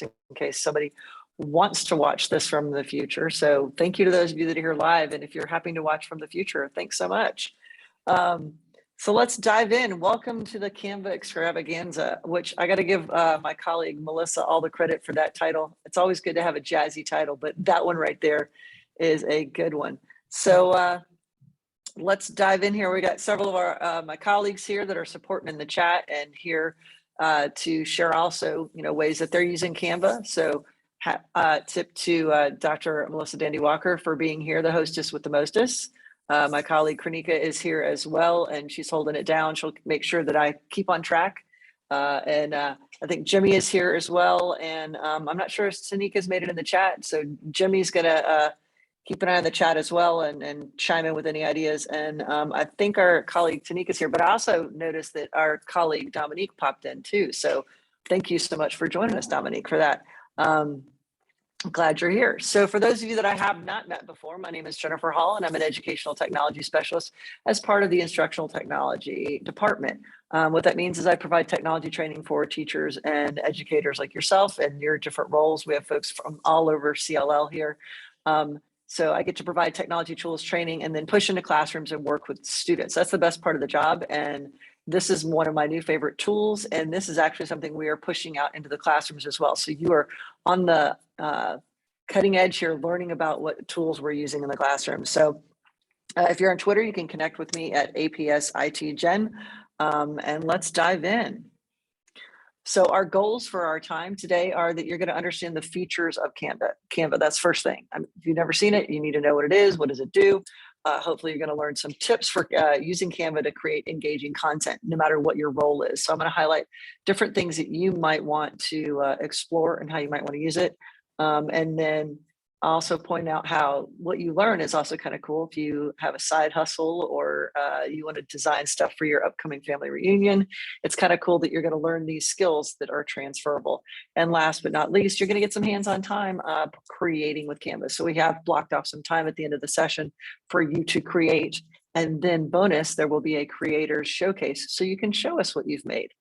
in case somebody wants to watch this from the future. So thank you to those of you that are here live. And if you're happy to watch from the future, thanks so much. So let's dive in. Welcome to the Canva Extravaganza, which I got to give my colleague Melissa all the credit for that title. It's always good to have a jazzy title, but that one right there is a good one. So let's dive in here. We got several of our my colleagues here that are supporting in the chat and here to share also, ways that they're using Canva. So tip to Dr. Melissa Dandy Walker for being here, the hostess with the mostest. My colleague Kranika is here as well, and she's holding it down. She'll make sure that I keep on track. I think Jimmy is here as well. And I'm not sure if Tanika's made it in the chat. So Jimmy's gonna keep an eye on the chat as well and chime in with any ideas. And I think our colleague Tanika's here, but I also noticed that our colleague Dominique popped in too. So thank you so much for joining us, Dominique, for that. I'm glad you're here. So for those of you that I have not met before, my name is Jennifer Hall, and I'm an educational technology specialist as part of the instructional technology department. What that means is I provide technology training for teachers and educators like yourself and your different roles. We have folks from all over CLL here. So I get to provide technology tools training and then push into classrooms and work with students. That's the best part of the job. And this is one of my new favorite tools. And this is actually something we are pushing out into the classrooms as well. So you are on the cutting edge here, learning about what tools we're using in the classroom. So if you're on Twitter, you can connect with me at APSITGen, and let's dive in. So our goals for our time today are that you're going to understand the features of Canva. That's first thing. If you've never seen it, you need to know what it is. What does it do? Hopefully you're going to learn some tips for using Canva to create engaging content, no matter what your role is. So I'm going to highlight different things that you might want to explore and how you might want to use it. And then also point out how what you learn is also kind of cool. If you have a side hustle or you want to design stuff for your upcoming family reunion, it's kind of cool that you're going to learn these skills that are transferable. And last but not least, you're going to get some hands-on time creating with Canva. So we have blocked off some time at the end of the session for you to create. And then bonus, there will be a creator's showcase so you can show us what you've made.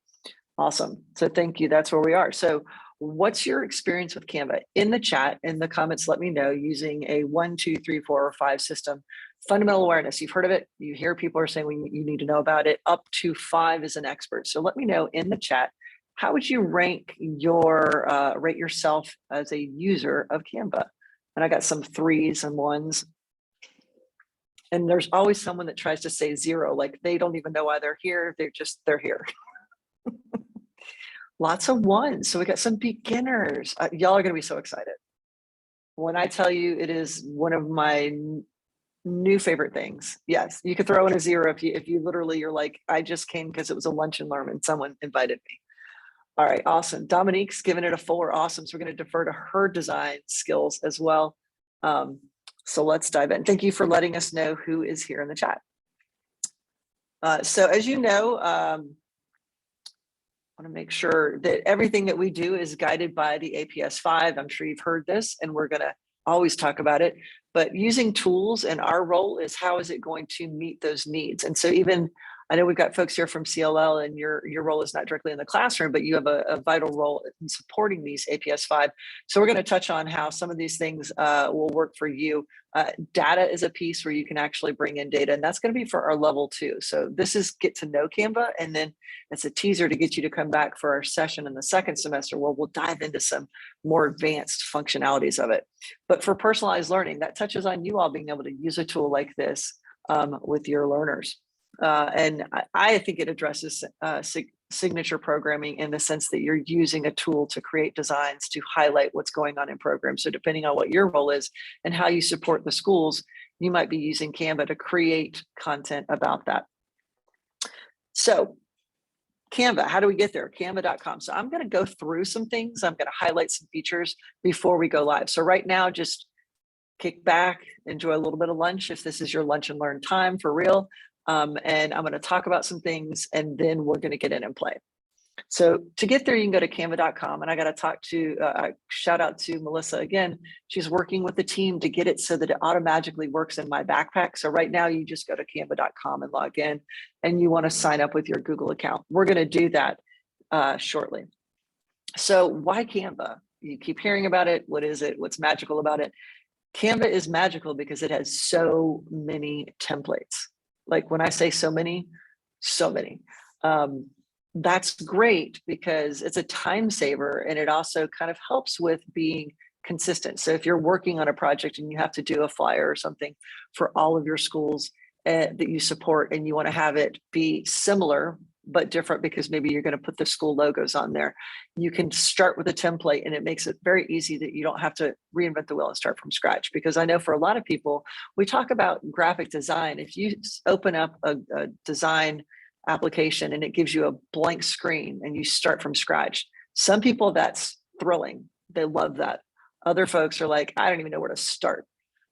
Awesome. So thank you. That's where we are. So what's your experience with Canva? In the chat, in the comments, let me know using a 1, 2, 3, 4, or 5 system. Fundamental awareness, you've heard of it. You hear people are saying you need to know about it. Up to 5 is an expert. So let me know in the chat, how would you rank your, rate yourself as a user of Canva? And I got some 3s and 1s. And there's always someone that tries to say 0, like they don't even know why they're here. They're here. Lots of 1s. So we got some beginners. Y'all are going to be so excited when I tell you it is one of my new favorite things. Yes, you could throw in a 0 if you literally you're like, I just came because it was a lunch and learn and someone invited me. All right, awesome. Dominique's giving it a 4. Awesome. So we're going to defer to her design skills as well. So let's dive in. Thank you for letting us know who is here in the chat. So as you know, I want to make sure that everything that we do is guided by the APS-5. I'm sure you've heard this, and we're going to always talk about it. But using tools and our role is how is it going to meet those needs? And so even, I know we've got folks here from CLL, and your role is not directly in the classroom, but you have a vital role in supporting these APS-5. So we're going to touch on how some of these things will work for you. Data is a piece where you can actually bring in data, and that's going to be for our level 2. So this is get to know Canva, and then it's a teaser to get you to come back for our session in the second semester where we'll dive into some more advanced functionalities of it. But for personalized learning, that touches on you all being able to use a tool like this with your learners. And I think it addresses signature programming in the sense that you're using a tool to create designs to highlight what's going on in programs. So depending on what your role is and how you support the schools, you might be using Canva to create content about that. So Canva, how do we get there? Canva.com. So I'm going to go through some things. I'm going to highlight some features before we go live. So right now, just kick back, enjoy a little bit of lunch if this is your lunch and learn time for real. And I'm going to talk about some things, and then we're going to get in and play. So to get there, you can go to canva.com, and I got to talk to, shout out to Melissa again. She's working with the team to get it so that it automatically works in my backpack. So right now you just go to canva.com and log in, and you want to sign up with your Google account. We're going to do that shortly. So why Canva? You keep hearing about it. What is it? What's magical about it? Canva is magical because it has so many templates. Like when I say so many, so many. That's great because it's a time saver, and it also kind of helps with being consistent. So if you're working on a project and you have to do a flyer or something for all of your schools that you support, and you want to have it be similar but different because maybe you're going to put the school logos on there, you can start with a template, and it makes it very easy that you don't have to reinvent the wheel and start from scratch. Because I know for a lot of people, we talk about graphic design. If you open up a design application and it gives you a blank screen and you start from scratch, some people that's thrilling. They love that. Other folks are like, I don't even know where to start.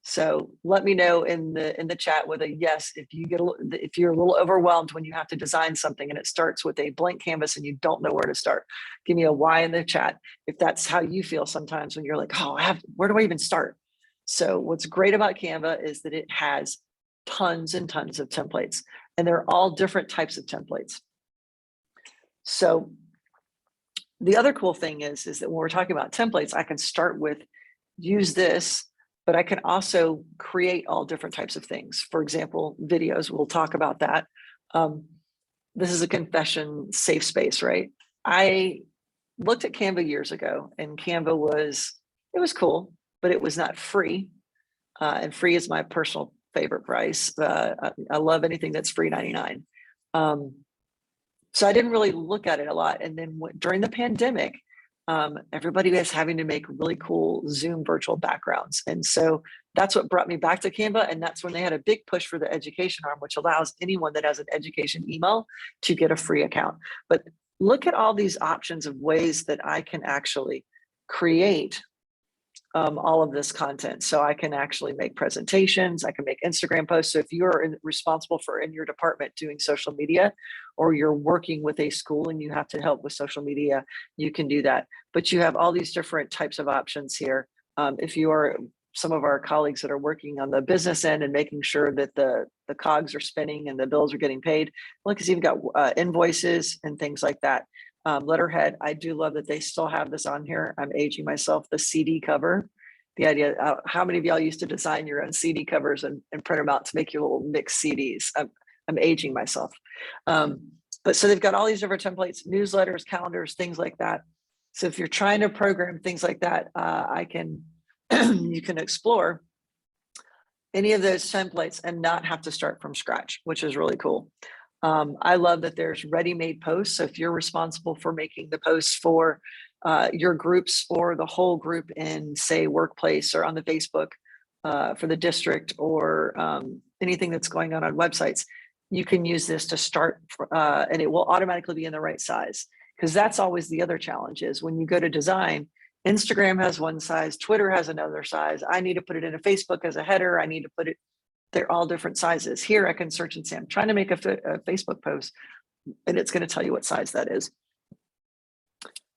So let me know in the chat with a yes if if you're a little overwhelmed when you have to design something and it starts with a blank canvas and you don't know where to start. Give me a Y in the chat if that's how you feel sometimes when you're like, oh, where do I even start? So what's great about Canva is that it has tons and tons of templates, and they're all different types of templates. So the other cool thing is that when we're talking about templates, I can start with use this, but I can also create all different types of things. For example, videos, we'll talk about that. This is a confession safe space, right? I looked at Canva years ago, and Canva was cool, but it was not free. And free is my personal favorite price. I love anything that's free 99. So I didn't really look at it a lot. And then during the pandemic, everybody was having to make really cool Zoom virtual backgrounds. And so that's what brought me back to Canva. And that's when they had a big push for the education arm, which allows anyone that has an education email to get a free account. But look at all these options of ways that I can actually create all of this content. So I can actually make presentations, I can make Instagram posts. So if you're responsible for in your department doing social media, or you're working with a school and you have to help with social media, you can do that. But you have all these different types of options here. If you are some of our colleagues that are working on the business end and making sure that the cogs are spinning and the bills are getting paid, look, it's even got invoices and things like that. Letterhead, I do love that they still have this on here. I'm aging myself, the CD cover. The idea, how many of y'all used to design your own CD covers and print them out to make your little mixed CDs? I'm aging myself. But so they've got all these different templates, newsletters, calendars, things like that. So if you're trying to program things like that, you can explore any of those templates and not have to start from scratch, which is really cool. I love that there's ready-made posts. So if you're responsible for making the posts for your groups or the whole group in, say, workplace or on the Facebook for the district, or anything that's going on websites, you can use this to start and it will automatically be in the right size. Because that's always the other challenge is when you go to design, Instagram has one size, Twitter has another size. I need to put it in a Facebook as a header. I need to put it, they're all different sizes. Here I can search and say, I'm trying to make a Facebook post, and it's going to tell you what size that is.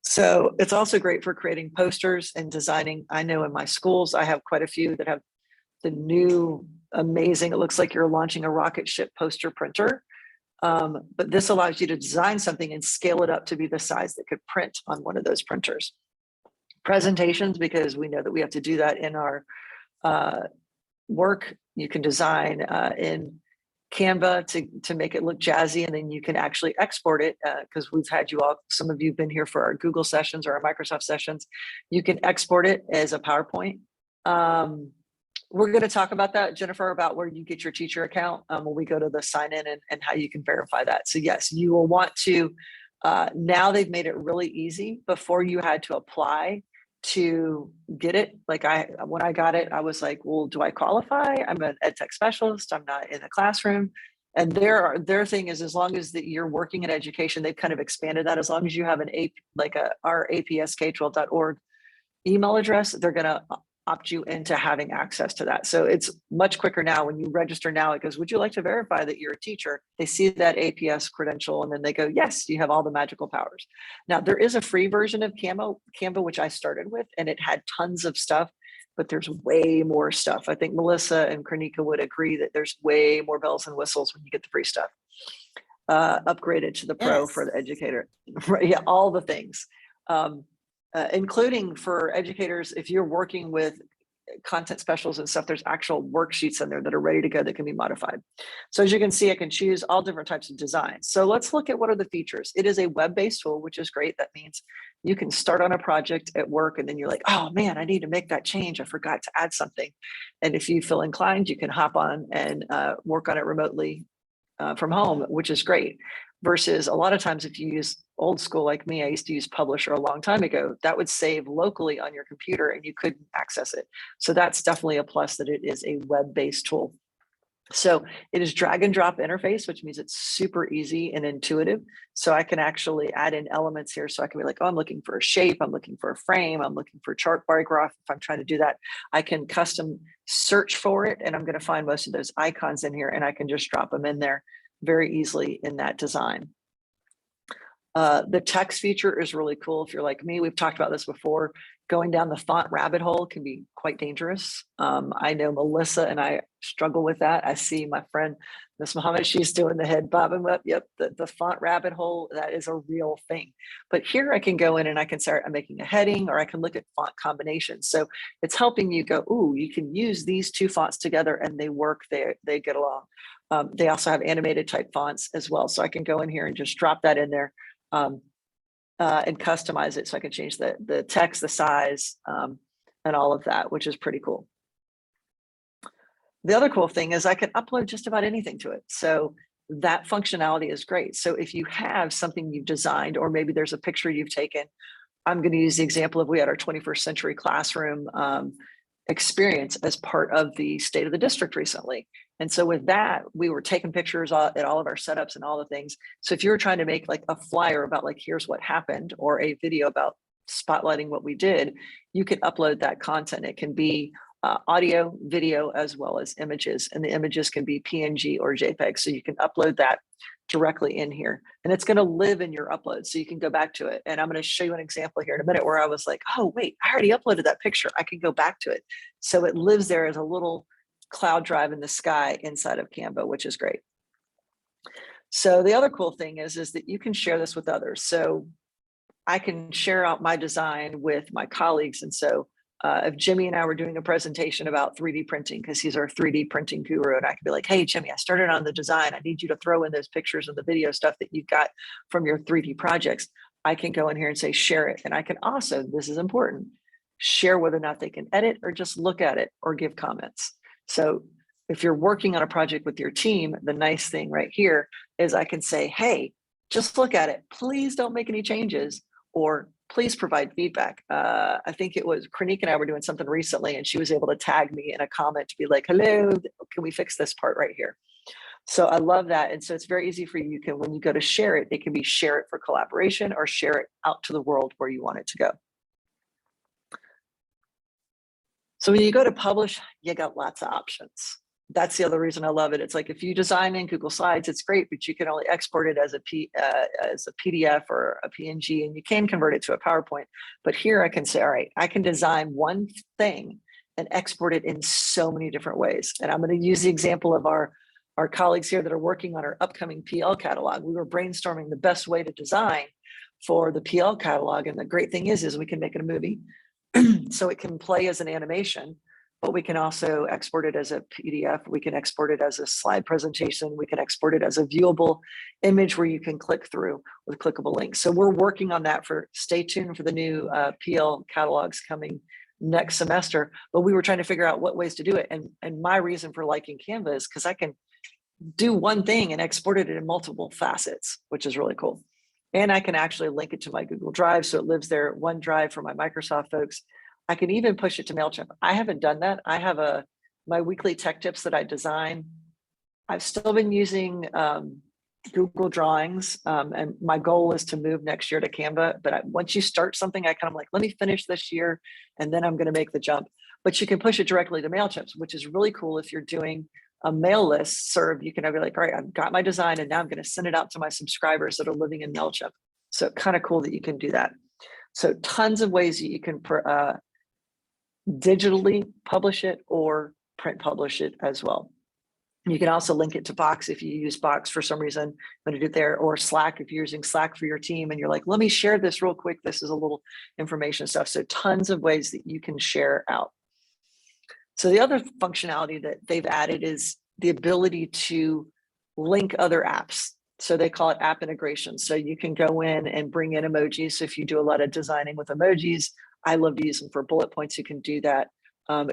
So it's also great for creating posters and designing. I know in my schools, I have quite a few that have the new amazing, it looks like you're launching a rocket ship poster printer. But this allows you to design something and scale it up to be the size that could print on one of those printers. Presentations, because we know that we have to do that in our work, you can design in Canva to make it look jazzy, and then you can actually export it because we've had you all, some of you have been here for our Google sessions or our Microsoft sessions. You can export it as a PowerPoint. We're going to talk about that, Jennifer, about where you get your teacher account when we go to the sign in and how you can verify that. So yes, you will want to, now they've made it really easy. Before you had to apply to get it. Like when I got it, I was like, well, do I qualify? I'm an ed tech specialist. I'm not in the classroom. And their thing is, as long as that you're working in education, they've kind of expanded that. As long as you have our apsk12.org email address, they're going to opt you into having access to that. So it's much quicker now. When you register now, it goes, would you like to verify that you're a teacher? They see that APS credential and then they go, yes, you have all the magical powers. Now there is a free version of Canva, which I started with, and it had tons of stuff, but there's way more stuff. I think Melissa and Kranika would agree that there's way more bells and whistles when you get the free stuff. Upgraded to the pro for the educator. Right, yeah, all the things. including for educators, if you're working with content specials and stuff, there's actual worksheets in there that are ready to go that can be modified. So as you can see, I can choose all different types of designs. So let's look at what are the features. It is a web-based tool, which is great. That means you can start on a project at work and then you're like, oh man, I need to make that change. I forgot to add something. And if you feel inclined, you can hop on and work on it remotely from home, which is great. Versus a lot of times if you use old school like me, I used to use Publisher a long time ago, that would save locally on your computer and you couldn't access it. So that's definitely a plus that it is a web-based tool. So it is drag and drop interface, which means it's super easy and intuitive. So I can actually add in elements here. So I can be like, oh, I'm looking for a shape. I'm looking for a frame. I'm looking for a chart bar graph. If I'm trying to do that, I can custom search for it. And I'm going to find most of those icons in here and I can just drop them in there very easily in that design. The text feature is really cool. If you're like me, we've talked about this before, going down the font rabbit hole can be quite dangerous. I know Melissa and I struggle with that. I see my friend, Miss Muhammad, she's doing the head bobbing up. Yep, the font rabbit hole, that is a real thing. But here I can go in and I can start making a heading, or I can look at font combinations. So it's helping you go, ooh, you can use these two fonts together and they work, they get along. They also have animated type fonts as well. So I can go in here and just drop that in there. And customize it so I can change the text, the size, and all of that, which is pretty cool. The other cool thing is I can upload just about anything to it. So that functionality is great. So if you have something you've designed, or maybe there's a picture you've taken, I'm going to use the example of we had our 21st century classroom experience as part of the State of the District recently. And so with that, we were taking pictures at all of our setups and all the things. So if you were trying to make like a flyer about like, here's what happened, or a video about spotlighting what we did, you can upload that content. It can be audio, video, as well as images. And the images can be PNG or JPEG. So you can upload that directly in here. And it's going to live in your upload. So you can go back to it. And I'm going to show you an example here in a minute where I was like, oh, wait, I already uploaded that picture. I can go back to it. So it lives there as a little cloud drive in the sky inside of Canva, which is great. So the other cool thing is that you can share this with others. So I can share out my design with my colleagues. And so if Jimmy and I were doing a presentation about 3D printing, because he's our 3D printing guru, and I could be like, hey, Jimmy, I started on the design. I need you to throw in those pictures and the video stuff that you've got from your 3D projects. I can go in here and say, share it. And I can also, this is important, share whether or not they can edit or just look at it or give comments. So if you're working on a project with your team, the nice thing right here is I can say, hey, just look at it. Please don't make any changes, or please provide feedback. I think it was Kranik and I were doing something recently and she was able to tag me in a comment to be like, hello, can we fix this part right here? So I love that. And so it's very easy for you. You can, when you go to share it, it can be share it for collaboration or share it out to the world where you want it to go. So when you go to publish, you got lots of options. That's the other reason I love it. It's like if you design in Google Slides, it's great, but you can only export it as a PDF or a PNG, and you can convert it to a PowerPoint. But here I can say, all right, I can design one thing and export it in so many different ways. And I'm going to use the example of our colleagues here that are working on our upcoming PL catalog. We were brainstorming the best way to design for the PL catalog. And the great thing is we can make it a movie. So it can play as an animation, but we can also export it as a PDF. We can export it as a slide presentation. We can export it as a viewable image where you can click through with clickable links. So we're working on that. Stay tuned for the new PL catalogs coming next semester. But we were trying to figure out what ways to do it. And my reason for liking Canva is because I can do one thing and export it in multiple facets, which is really cool. And I can actually link it to my Google Drive. So it lives there, OneDrive for my Microsoft folks. I can even push it to MailChimp. I haven't done that. I have my weekly tech tips that I design. I've still been using Google Drawings, and my goal is to move next year to Canva. But once you start something, I kind of like, let me finish this year, and then I'm going to make the jump. But you can push it directly to MailChimp, which is really cool if you're doing a mail list serve. You can be like, all right, I've got my design, and now I'm going to send it out to my subscribers that are living in MailChimp. So kind of cool that you can do that. So tons of ways that you can digitally publish it or print publish it as well. You can also link it to Box if you use Box for some reason, put it there, or Slack if you're using Slack for your team and you're like, let me share this real quick. This is a little information stuff. So tons of ways that you can share out. So the other functionality that they've added is the ability to link other apps. So they call it app integration. So you can go in and bring in emojis. So if you do a lot of designing with emojis, I love to use them for bullet points. You can do that.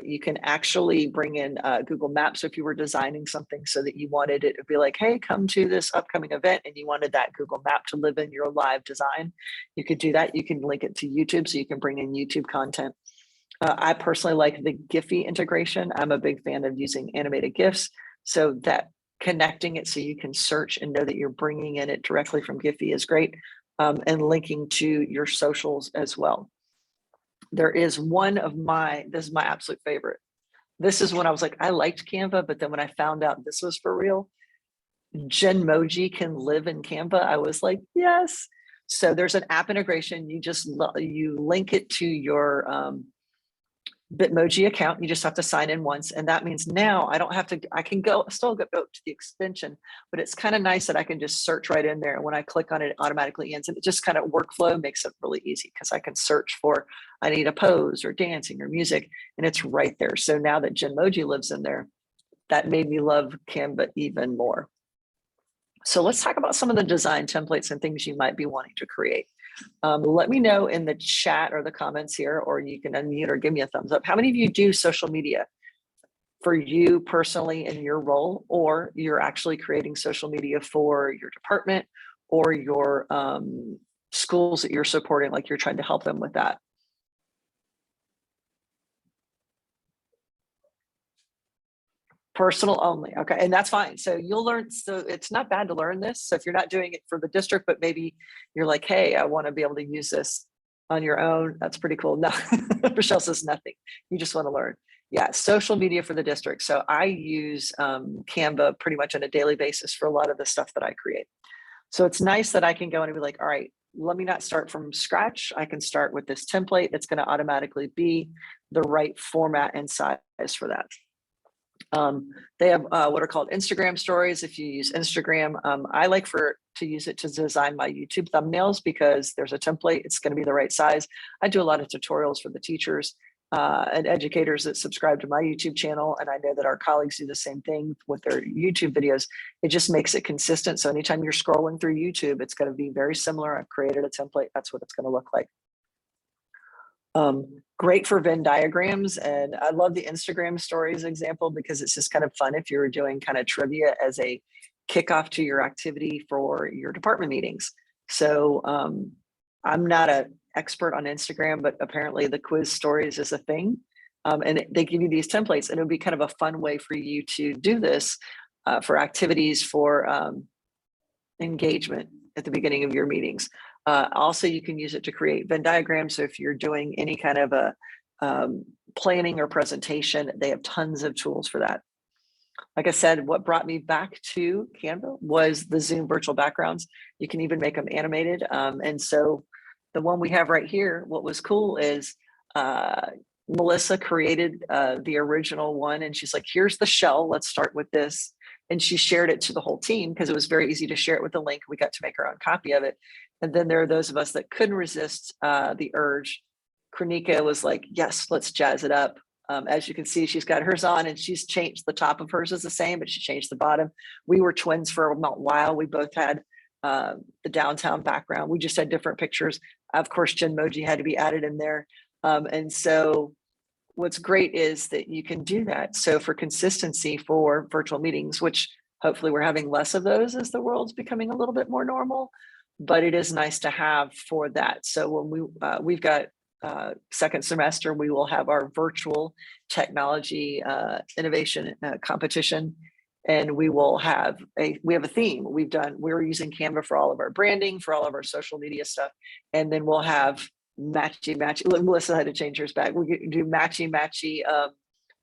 You can actually bring in Google Maps if you were designing something so that you wanted it to be like, hey, come to this upcoming event, and you wanted that Google Map to live in your live design. You could do that. You can link it to YouTube, so you can bring in YouTube content. I personally like the Giphy integration. I'm a big fan of using animated GIFs, so that connecting it so you can search and know that you're bringing in it directly from Giphy is great, and linking to your socials as well. There is this is my absolute favorite. This is when I was like, I liked Canva, but then when I found out this was for real, Genmoji can live in Canva. I was like, yes. So there's an app integration. You link it to your Bitmoji account. You just have to sign in once. And that means now I don't have to, I can still go to the extension, but it's kind of nice that I can just search right in there. And when I click on it, it automatically ends. And it just kind of workflow makes it really easy because I can search for, I need a pose or dancing or music, and it's right there. So now that Genmoji lives in there, that made me love Canva even more. So let's talk about some of the design templates and things you might be wanting to create. Let me know in the chat or the comments here, or you can unmute or give me a thumbs up. How many of you do social media for you personally in your role, or you're actually creating social media for your department or your schools that you're supporting, like you're trying to help them with that? Personal only. Okay. And that's fine. So you'll learn. So it's not bad to learn this. So if you're not doing it for the district, but maybe you're like, hey, I want to be able to use this on your own. That's pretty cool. No, Rochelle says nothing. You just want to learn. Yeah. Social media for the district. So I use Canva pretty much on a daily basis for a lot of the stuff that I create. So it's nice that I can go in and be like, all right, let me not start from scratch. I can start with this template. It's going to automatically be the right format and size for that. They have what are called Instagram stories. If you use Instagram, I like to use it to design my YouTube thumbnails because there's a template. It's going to be the right size. I do a lot of tutorials for the teachers and educators that subscribe to my YouTube channel. And I know that our colleagues do the same thing with their YouTube videos. It just makes it consistent. So anytime you're scrolling through YouTube, it's going to be very similar. I've created a template. That's what it's going to look like. Great for Venn diagrams. And I love the Instagram stories example because it's just kind of fun if you were doing kind of trivia as a kickoff to your activity for your department meetings. So I'm not an expert on Instagram, but apparently the quiz stories is a thing. And they give you these templates, and it would be kind of a fun way for you to do this for activities for engagement at the beginning of your meetings. Also, you can use it to create Venn diagrams. So if you're doing any kind of a planning or presentation, they have tons of tools for that. Like I said, what brought me back to Canva was the Zoom virtual backgrounds. You can even make them animated. And so the one we have right here, what was cool is Melissa created the original one, and she's like, here's the shell. Let's start with this. And she shared it to the whole team because it was very easy to share it with the link. We got to make our own copy of it. And then there are those of us that couldn't resist the urge. Kronika was like, yes, let's jazz it up. As you can see, she's got hers on, and she's changed the top of hers is the same, but she changed the bottom. We were twins for a while. We both had the downtown background. We just had different pictures. Of course, Genmoji had to be added in there. And so what's great is that you can do that. So for consistency for virtual meetings, which hopefully we're having less of those as the world's becoming a little bit more normal, but it is nice to have for that. So when we've got second semester, we will have our virtual technology innovation competition, and we will have a theme. We're using Canva for all of our branding, for all of our social media stuff, and then we'll have matchy. Melissa had to change hers back. We do matchy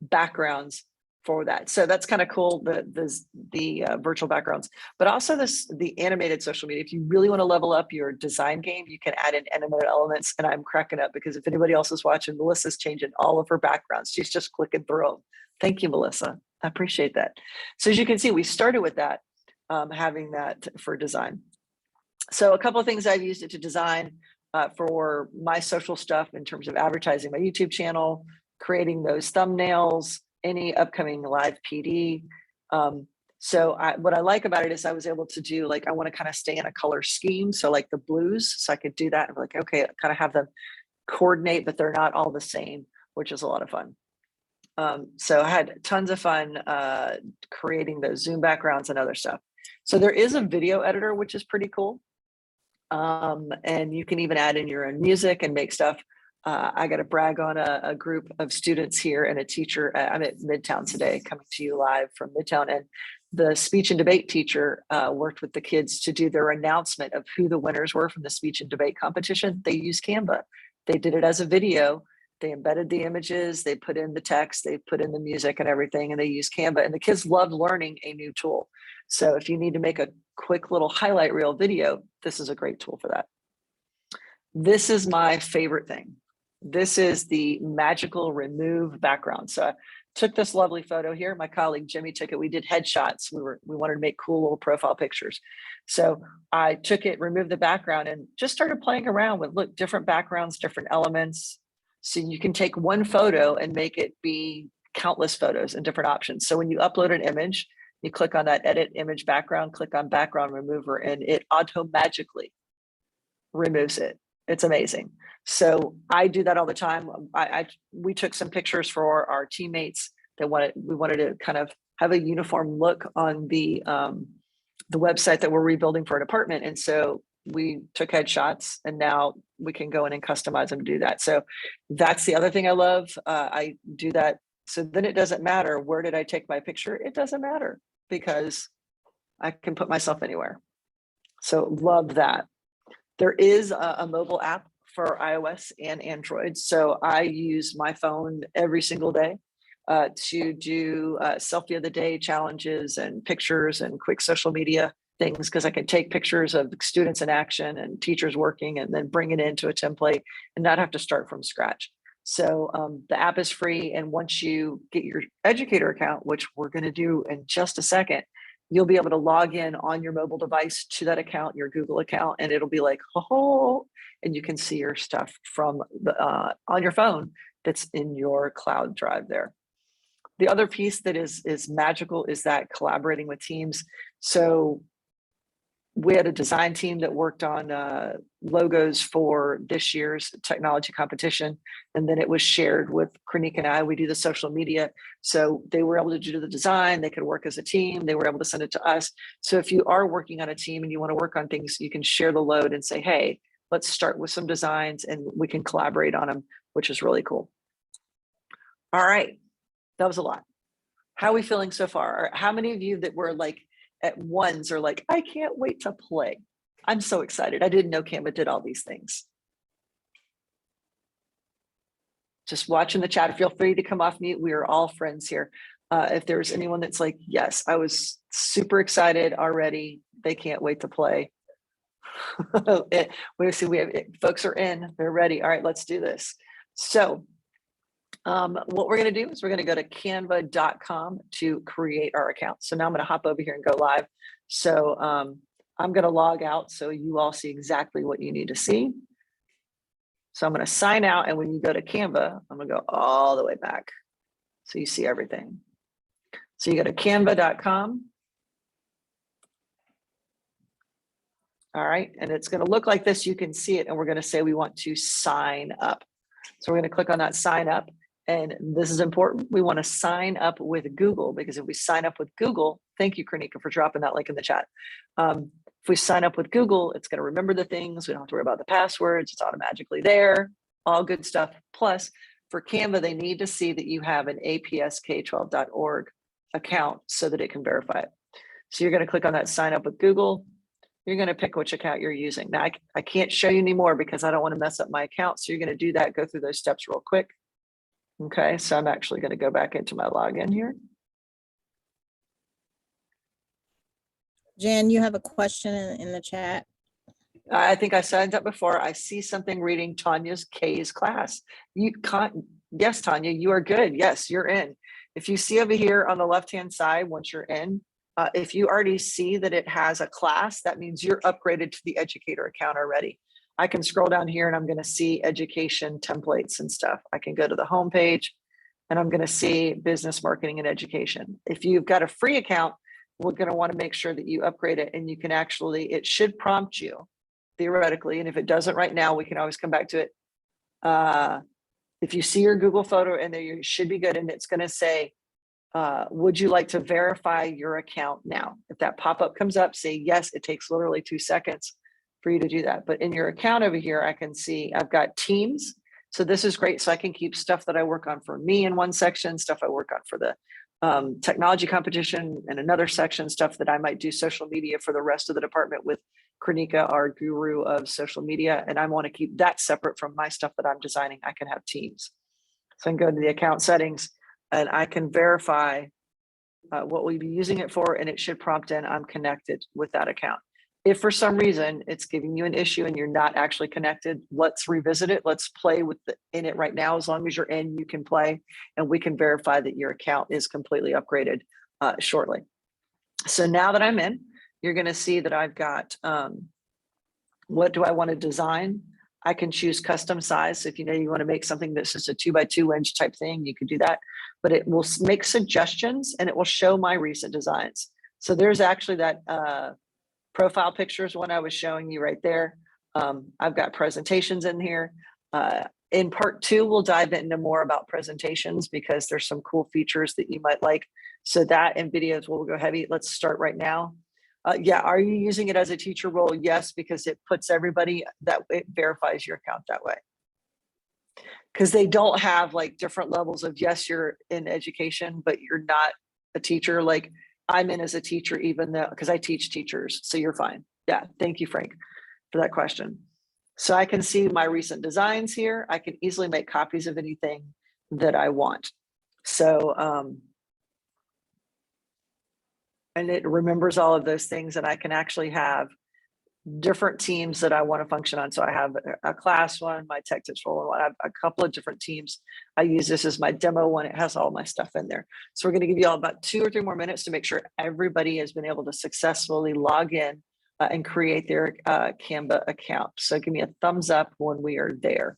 backgrounds for that. So that's kind of cool, the virtual backgrounds, but also the animated social media. If you really want to level up your design game, you can add in animated elements. And I'm cracking up because if anybody else is watching, Melissa's changing all of her backgrounds. She's just clicking through them. Thank you, Melissa. I appreciate that. So as you can see, we started with that, having that for design. So a couple of things I've used it to design for my social stuff in terms of advertising my YouTube channel, creating those thumbnails, any upcoming live PD. So what I like about it is I was able to do, like, I want to kind of stay in a color scheme. So like the blues, so I could do that and be like, okay, kind of have them coordinate, but they're not all the same, which is a lot of fun. So I had tons of fun creating those Zoom backgrounds and other stuff. So there is a video editor, which is pretty cool. And you can even add in your own music and make stuff. I got to brag on a group of students here and a teacher. I'm at Midtown today, coming to you live from Midtown. And the speech and debate teacher worked with the kids to do their announcement of who the winners were from the speech and debate competition. They used Canva. They did it as a video. They embedded the images, they put in the text, they put in the music and everything, and they use Canva. And the kids loved learning a new tool. So if you need to make a quick little highlight reel video, this is a great tool for that. This is my favorite thing. This is the magical remove background. So I took this lovely photo here. My colleague Jimmy took it. We did headshots. We wanted to make cool little profile pictures. So I took it, removed the background, and just started playing around with, look, different backgrounds, different elements. So you can take one photo and make it be countless photos and different options. So when you upload an image, you click on that edit image background, click on background remover, and it auto-magically removes it. It's amazing. So I do that all the time. We took some pictures for our teammates that we wanted to kind of have a uniform look on the website that we're rebuilding for an apartment. And so we took headshots, and now we can go in and customize them to do that. So that's the other thing I love. I do that. So then it doesn't matter, where did I take my picture? It doesn't matter because I can put myself anywhere. So love that. There is a mobile app for iOS and Android. So I use my phone every single day to do selfie of the day challenges and pictures and quick social media things, because I can take pictures of students in action and teachers working and then bring it into a template and not have to start from scratch. So the app is free. And once you get your educator account, which we're going to do in just a second, you'll be able to log in on your mobile device to that account, your Google account, and it'll be like, oh, and you can see your stuff from on your phone that's in your cloud drive there. The other piece that is magical is that collaborating with teams. So we had a design team that worked on logos for this year's technology competition. And then it was shared with Kranika and I. We do the social media. So they were able to do the design. They could work as a team. They were able to send it to us. So if you are working on a team and you want to work on things, you can share the load and say, hey, let's start with some designs and we can collaborate on them, which is really cool. All right. That was a lot. How are we feeling so far? How many of you that were like, at ones are like, I can't wait to play. I'm so excited. I didn't know Canva did all these things. Just watching the chat. Feel free to come off mute. We are all friends here. If there's anyone that's like, yes, I was super excited already. They can't wait to play. We see folks are in, they're ready. All right, let's do this. So what we're going to do is we're going to go to canva.com to create our account. So now I'm going to hop over here and go live. So I'm going to log out so you all see exactly what you need to see. So I'm going to sign out. And when you go to Canva, I'm going to go all the way back so you see everything. So you go to canva.com. All right. And it's going to look like this. You can see it. And we're going to say we want to sign up. So we're going to click on that sign up. And this is important. We want to sign up with Google, because if we sign up with Google, thank you, Kranika, for dropping that link in the chat. If we sign up with Google, it's going to remember the things. We don't have to worry about the passwords. It's automatically there. All good stuff. Plus, for Canva, they need to see that you have an APSK12.org account so that it can verify it. So you're going to click on that sign up with Google. You're going to pick which account you're using. Now, I can't show you anymore because I don't want to mess up my account. So you're going to do that, go through those steps real quick. Okay, so I'm actually going to go back into my login here. Jan, you have a question in the chat. I think I signed up before. I see something reading Tanya's K's class. Yes, Tanya, you are good. Yes, you're in. If you see over here on the left-hand side, once you're in, if you already see that it has a class, that means you're upgraded to the educator account already. I can scroll down here and I'm going to see education templates and stuff. I can go to the home page and I'm going to see business marketing and education. If you've got a free account, we're going to want to make sure that you upgrade it, and you can actually, it should prompt you theoretically. And if it doesn't right now, we can always come back to it. If you see your Google photo in there, you should be good. And it's going to say, would you like to verify your account now? If that pop-up comes up, say yes. It takes literally 2 seconds for you to do that. But in your account over here, I can see I've got teams. So this is great. So I can keep stuff that I work on for me in one section, stuff I work on for the technology competition in another section, stuff that I might do social media for the rest of the department with Kranika, our guru of social media. And I want to keep that separate from my stuff that I'm designing. I can have teams. So I can go to the account settings and I can verify what we'll be using it for, and it should prompt in, I'm connected with that account. If for some reason it's giving you an issue and you're not actually connected, let's revisit it. Let's play with in it right now. As long as you're in, you can play, and we can verify that your account is completely upgraded shortly. So now that I'm in, you're going to see that I've got, what do I want to design? I can choose custom size. So if you know you want to make something that's just a 2x2 inch type thing, you could do that. But it will make suggestions and it will show my recent designs. So there's actually that profile pictures one I was showing you right there. I've got presentations in here. In part 2, we'll dive into more about presentations because there's some cool features that you might like. So that and videos will go heavy. Let's start right now. Yeah, are you using it as a teacher role? Yes, because it puts everybody, that it verifies your account that way. Because they don't have like different levels of, yes, you're in education, but you're not a teacher. Like I'm in as a teacher, even though, because I teach teachers, so you're fine. Yeah, thank you, Frank, for that question. So I can see my recent designs here. I can easily make copies of anything that I want. So, and it remembers all of those things, and I can actually have different teams that I want to function on. So I have a class one, my tech tips role one. I have a couple of different teams. I use this as my demo one. It has all my stuff in there. So we're going to give you all about 2 or 3 more minutes to make sure everybody has been able to successfully log in and create their Canva account. So give me a thumbs up when we are there.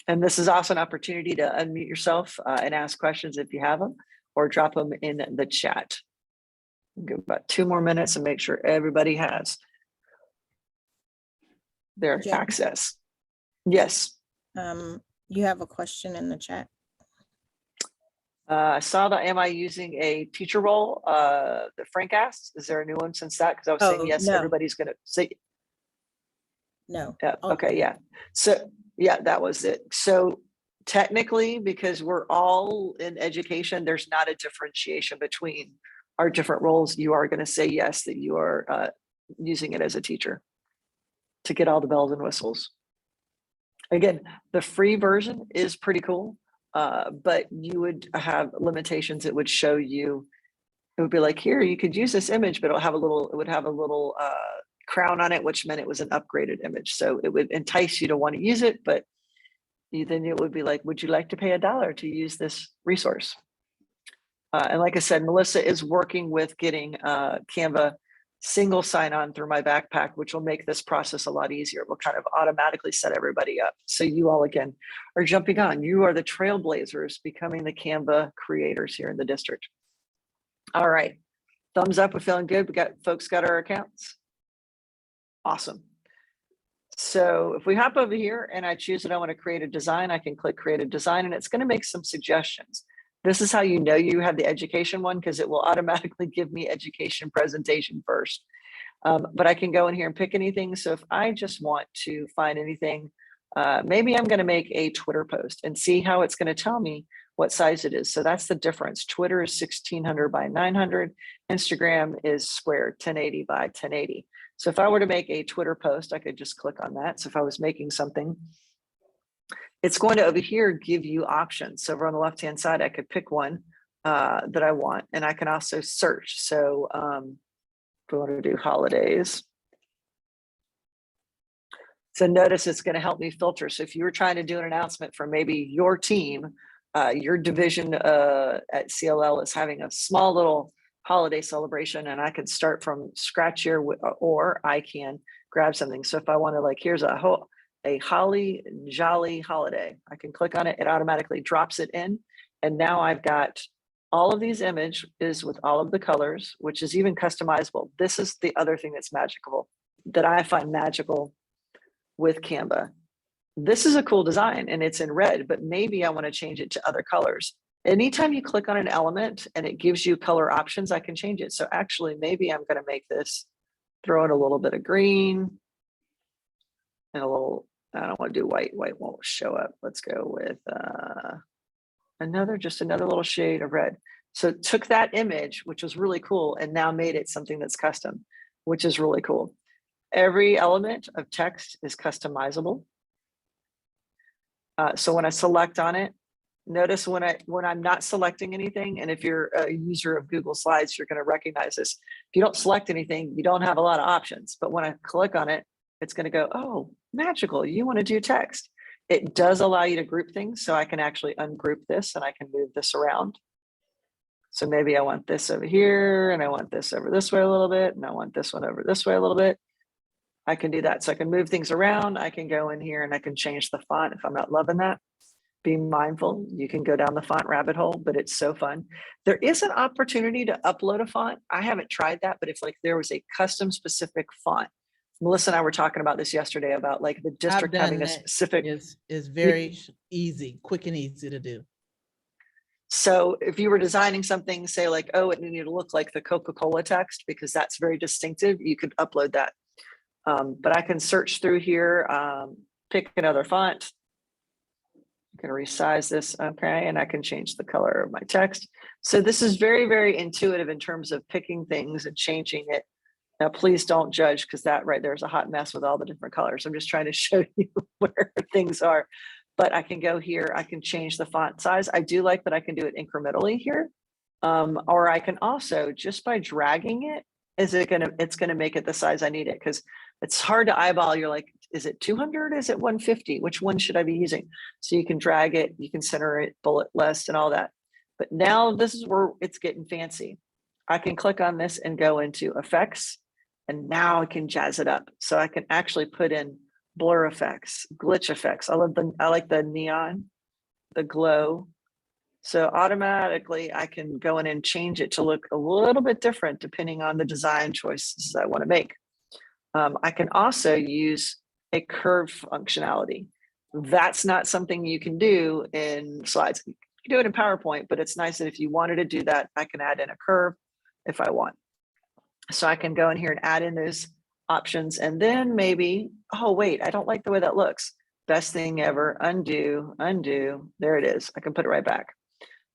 And this is also an opportunity to unmute yourself and ask questions if you have them, or drop them in the chat. We'll give about 2 more minutes and make sure everybody has their access. Yes. You have a question in the chat. I saw that, am I using a teacher role that Frank asked? Is there a new one since that? Because I was saying yes, no. Everybody's going to say. No. Yeah. Okay. Yeah. So yeah, that was it. So technically, because we're all in education, there's not a differentiation between our different roles. You are going to say yes, that you are using it as a teacher to get all the bells and whistles. Again, the free version is pretty cool, but you would have limitations. It would show you, it would be like, here, you could use this image, but it would have a little crown on it, which meant it was an upgraded image. So it would entice you to want to use it, but then it would be like, would you like to pay $1 to use this resource? And like I said, Melissa is working with getting Canva single sign-on through my backpack, which will make this process a lot easier. It will kind of automatically set everybody up. So you all, again, are jumping on. You are the trailblazers becoming the Canva creators here in the district. All right, thumbs up, we're feeling good. We got folks got our accounts. Awesome. So if we hop over here and I choose that I want to create a design, I can click create a design, and it's going to make some suggestions. This is how you know you have the education one, because it will automatically give me education presentation first. But I can go in here and pick anything. So if I just want to find anything, maybe I'm going to make a Twitter post and see how it's going to tell me what size it is. So that's the difference. Twitter is 1600 by 900. Instagram is square 1080 by 1080. So if I were to make a Twitter post, I could just click on that. So if I was making something, it's going to over here give you options. So over on the left-hand side, I could pick one that I want, and I can also search. So if we want to do holidays. So notice it's going to help me filter. So if you were trying to do an announcement for maybe your team, your division at CLL is having a small little holiday celebration, and I could start from scratch here, or I can grab something. So if I want to, like, here's a holly jolly holiday, I can click on it. It automatically drops it in. And now I've got all of these images with all of the colors, which is even customizable. This is the other thing that's magical, that I find magical with Canva. This is a cool design and it's in red, but maybe I want to change it to other colors. Anytime you click on an element and it gives you color options, I can change it. So actually, maybe I'm going to make this, throw in a little bit of green and a little, I don't want to do white. White won't show up. Let's go with just another little shade of red. So it took that image, which was really cool, and now made it something that's custom, which is really cool. Every element of text is customizable. So when I select on it, notice when I'm not selecting anything, and if you're a user of Google Slides, you're going to recognize this. If you don't select anything, you don't have a lot of options. But when I click on it, it's going to go, oh, magical, you want to do text. It does allow you to group things. So I can actually ungroup this and I can move this around. So maybe I want this over here and I want this over this way a little bit, and I want this one over this way a little bit. I can do that. So I can move things around. I can go in here and I can change the font if I'm not loving that. Be mindful, you can go down the font rabbit hole, but it's so fun. There is an opportunity to upload a font. I haven't tried that, but if like there was a custom specific font, Melissa and I were talking about this yesterday about like the district having a specific. Is very easy, quick and easy to do. So if you were designing something, say like, oh, it needed to look like the Coca-Cola text because that's very distinctive, you could upload that. But I can search through here, pick another font. I'm going to resize this, okay, and I can change the color of my text. So this is very, very intuitive in terms of picking things and changing it. Now, please don't judge, because that right there is a hot mess with all the different colors. I'm just trying to show you where things are. But I can go here, I can change the font size. I do like that I can do it incrementally here. Or I can also, just by dragging it, it's gonna make it the size I need it, because it's hard to eyeball. You're like, is it 200? Is it 150? Which one should I be using? So you can drag it, you can center it, bullet list and all that. But now this is where it's getting fancy. I can click on this and go into effects, and now I can jazz it up. So I can actually put in blur effects, glitch effects. I like the neon, the glow. So automatically I can go in and change it to look a little bit different depending on the design choices I want to make. I can also use a curve functionality. That's not something you can do in slides. You can do it in PowerPoint, but it's nice that if you wanted to do that, I can add in a curve if I want. So I can go in here and add in those options, and then maybe, oh wait, I don't like the way that looks. Best thing ever, undo, undo. There it is. I can put it right back.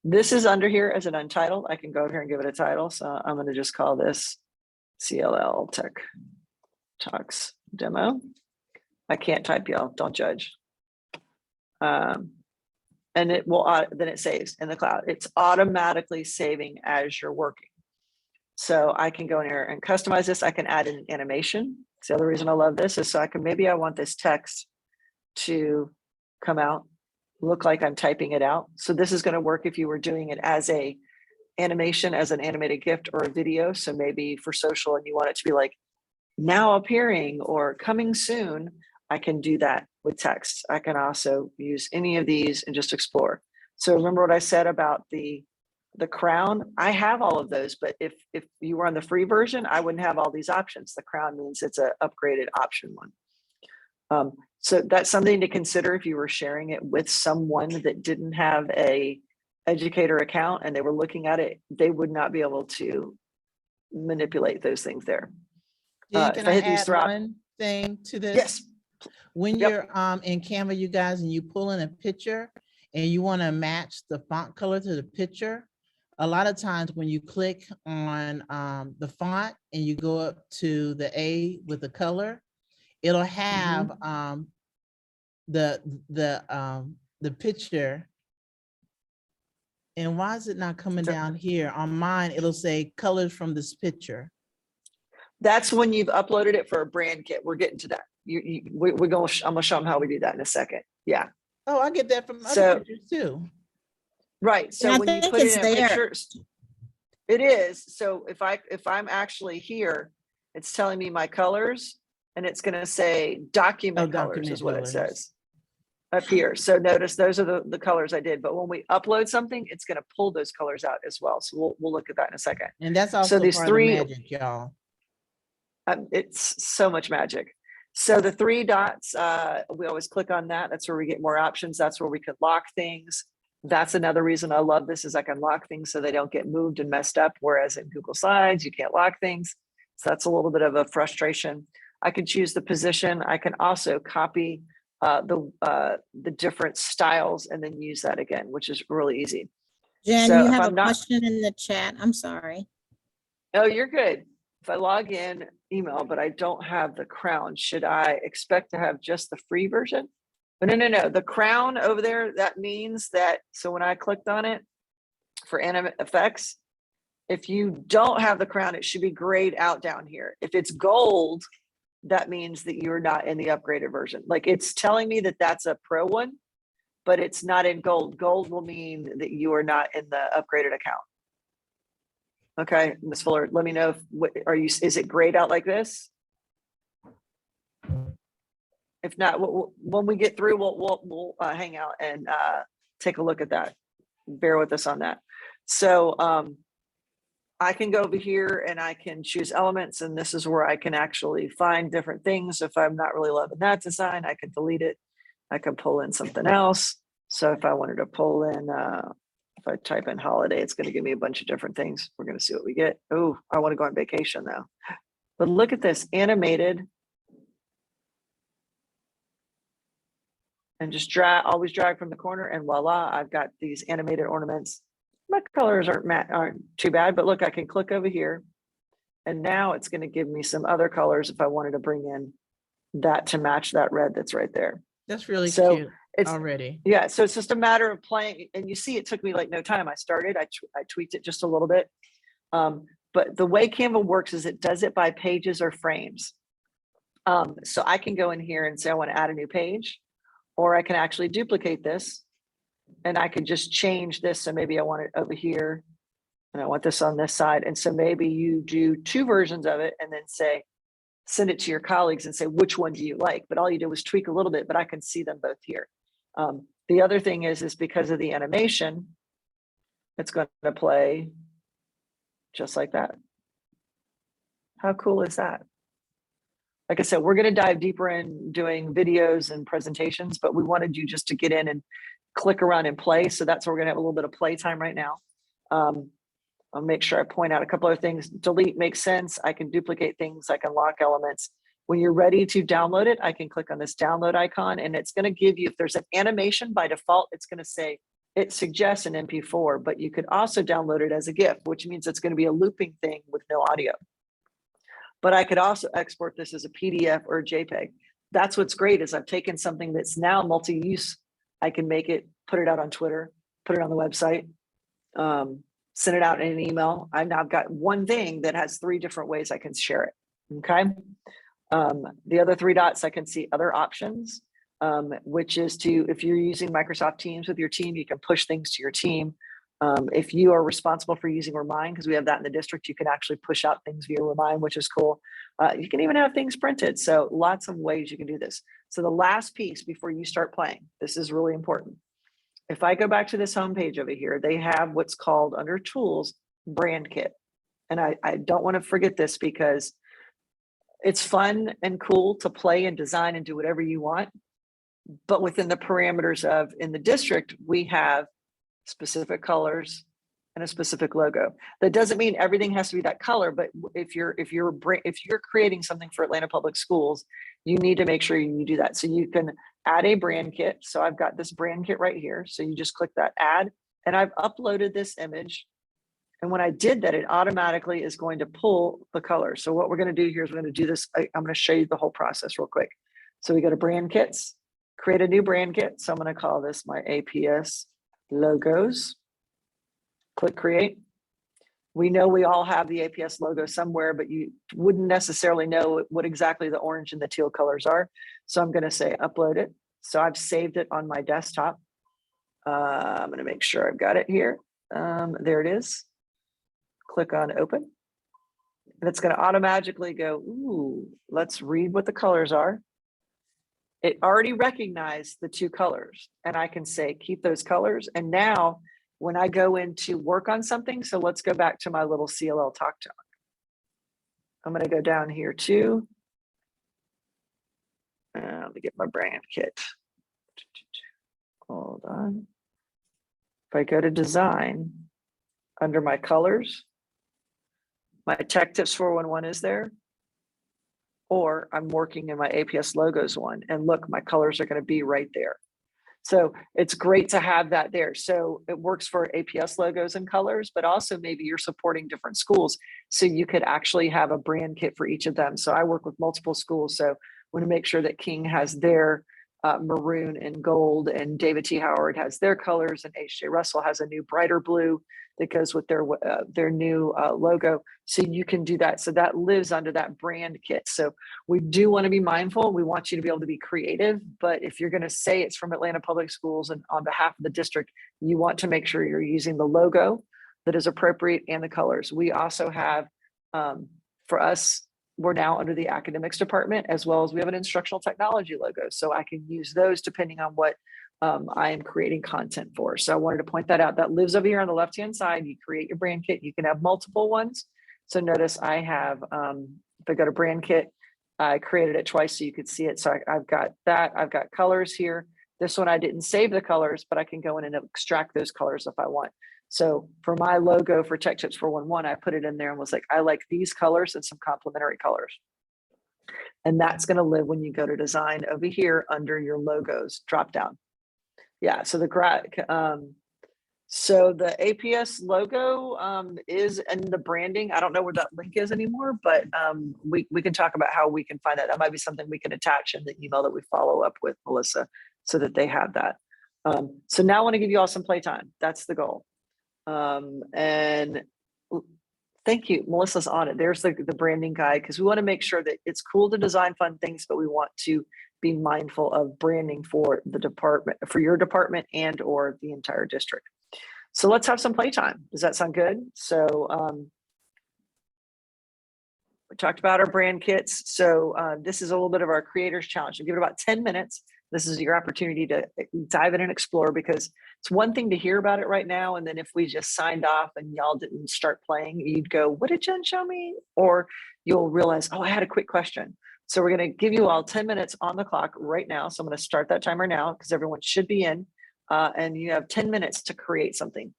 This is under here as an untitled. I can go over here and give it a title. So I'm going to just call this CLL Tech Talks Demo. I can't type, y'all, don't judge. And it will, then it saves in the cloud. It's automatically saving as you're working. So I can go in here and customize this. I can add an animation. So the other reason I love this is so I can, maybe I want this text to come out, look like I'm typing it out. So this is going to work if you were doing it as a animation, as an animated gift or a video. So maybe for social and you want it to be like now appearing or coming soon, I can do that with text. I can also use any of these and just explore. So remember what I said about the crown? I have all of those, but if you were on the free version, I wouldn't have all these options. The crown means it's an upgraded option one. So that's something to consider if you were sharing it with someone that didn't have a educator account and they were looking at it, they would not be able to manipulate those things there. Can I add one thing to this? Yes. When you're in Canva, you guys, and you pull in a picture and you want to match the font color to the picture, a lot of times when you click on the font and you go up to the A with the color, it'll have the picture. And why is it not coming down here? On mine, it'll say colors from this picture. That's when you've uploaded it for a brand kit. We're getting to that. We're going, I'm gonna show them how we do that in a second. Yeah, Oh, I get that from So- other pictures too. right. So I when you think put it it's in a there. picture, it is. So if I'm actually here, it's telling me my colors and it's gonna say document colors document is what it colors. says up here. So notice those are the colors I did, but when we upload something, it's gonna pull those colors out as well. So we'll look at that in a second. And that's also these part three- of the magic, y'all. It's so much magic. So the three dots, we always click on that. That's where we get more options. That's where we could lock things. That's another reason I love this is I can lock things so they don't get moved and messed up. Whereas in Google Slides, you can't lock things. So that's a little bit of a frustration. I can choose the position. I can also copy the different styles and then use that again, which is really easy. Jen, So you if have a I'm not- question in the chat. I'm sorry. Oh, you're good. If I log in email, but I don't have the crown, should I expect to have just the free version? But no. The crown over there, that means that, so when I clicked on it for animate effects, if you don't have the crown, it should be grayed out down here. If it's gold, that means that you're not in the upgraded version. Like it's telling me that that's a pro one, but it's not in gold. Gold will mean that you are not in the upgraded account. Okay, Ms. Fuller, let me know if, is it grayed out like this? If not, when we get through, we'll hang out and take a look at that. Bear with us on that. So I can go over here and I can choose elements, and this is where I can actually find different things. If I'm not really loving that design, I can delete it. I can pull in something else. So if I wanted to pull in, if I type in holiday, it's going to give me a bunch of different things. We're going to see what we get. Oh, I want to go on vacation though. But look at this, animated. And just always drag from the corner, and voila, I've got these animated ornaments. My colors aren't too bad, but look, I can click over here. And now it's going to give me some other colors if I wanted to bring in that to match that red that's right there. That's really So cute it's already. Yeah, so it's just a matter of playing, and you see it took me like no time. I started, I tweaked it just a little bit. But the way Canva works is it does it by pages or frames. So I can go in here and say I want to add a new page, or I can actually duplicate this and I could just change this. So maybe I want it over here and I want this on this side. And so maybe you do two versions of it and then say, send it to your colleagues and say, which one do you like? But all you do is tweak a little bit, but I can see them both here. The other thing is because of the animation, it's going to play just like that. How cool is that? Like I said, we're going to dive deeper in doing videos and presentations, but we wanted you just to get in and click around and play. So that's where we're going to have a little bit of play time right now. I'll make sure I point out a couple other things. Delete makes sense. I can duplicate things. I can lock elements. When you're ready to download it, I can click on this download icon, and it's going to give you, if there's an animation by default, it's going to say it suggests an MP4, but you could also download it as a GIF, which means it's going to be a looping thing with no audio. But I could also export this as a PDF or a JPEG. That's what's great is I've taken something that's now multi-use. I can make it, put it out on Twitter, put it on the website, send it out in an email. I've now got one thing that has 3 different ways I can share it. Okay. The other 3 dots, I can see other options, which is to, if you're using Microsoft Teams with your team, you can push things to your team. If you are responsible for using Remind, because we have that in the district, you can actually push out things via Remind, which is cool. You can even have things printed. So lots of ways you can do this. So the last piece before you start playing, this is really important. If I go back to this homepage over here, they have what's called under tools, brand kit. And I don't want to forget this because it's fun and cool to play and design and do whatever you want. But within the parameters of, in the district, we have specific colors and a specific logo. That doesn't mean everything has to be that color, but if you're creating something for Atlanta Public Schools, you need to make sure you do that. So you can add a brand kit. So I've got this brand kit right here. So you just click that add, and I've uploaded this image. And when I did that, it automatically is going to pull the color. So what we're going to do here is we're going to do this. I'm going to show you the whole process real quick. So we go to brand kits, create a new brand kit. So I'm going to call this my APS logos. Click create. We know we all have the APS logo somewhere, but you wouldn't necessarily know what exactly the orange and the teal colors are. So I'm going to say upload it. So I've saved it on my desktop. I'm going to make sure I've got it here. There it is. Click on open. And it's going to automatically go, ooh, let's read what the colors are. It already recognized the two colors, and I can say, keep those colors. And now when I go in to work on something, so let's go back to my little CLL talk. I'm going to go down here too. Let me get my brand kit. Hold on. If I go to design, under my colors, my Tech Tips 411 is there, or I'm working in my APS logos one, and look, my colors are going to be right there. So it's great to have that there. So it works for APS logos and colors, but also maybe you're supporting different schools. So you could actually have a brand kit for each of them. So I work with multiple schools. So I want to make sure that King has their maroon and gold, and David T. Howard has their colors, and H.J. Russell has a new brighter blue that goes with their new logo. So you can do that. So that lives under that brand kit. So we do want to be mindful. We want you to be able to be creative, but if you're going to say it's from Atlanta Public Schools and on behalf of the district, you want to make sure you're using the logo that is appropriate and the colors. We also have, for us, we're now under the academics department, as well as we have an instructional technology logo. So I can use those depending on what I am creating content for. So I wanted to point that out. That lives over here on the left-hand side. You create your brand kit. You can have multiple ones. So notice I have, if I go to brand kit, I created it twice so you could see it. So I've got that. I've got colors here. This one, I didn't save the colors, but I can go in and extract those colors if I want. So for my logo for Tech Tips 411, I put it in there and was like, I like these colors and some complementary colors. And that's going to live when you go to design over here under your logos drop down. Yeah, so the APS logo is in the branding. I don't know where that link is anymore, but we can talk about how we can find that. That might be something we can attach in the email that we follow up with Melissa so that they have that. So now I want to give you all some playtime. That's the goal. And thank you, Melissa's on it. There's the branding guide, because we want to make sure that it's cool to design fun things, but we want to be mindful of branding for the department, for your department and or the entire district. So let's have some playtime. Does that sound good? So we talked about our brand kits. So this is a little bit of our creators challenge. I'll give it about 10 minutes. This is your opportunity to dive in and explore, because it's one thing to hear about it right now. And then if we just signed off and y'all didn't start playing, you'd go, what did Jen show me? Or you'll realize, oh, I had a quick question. So we're going to give you all 10 minutes on the clock right now. So I'm going to start that timer now, because everyone should be in, and you have 10 minutes to create something.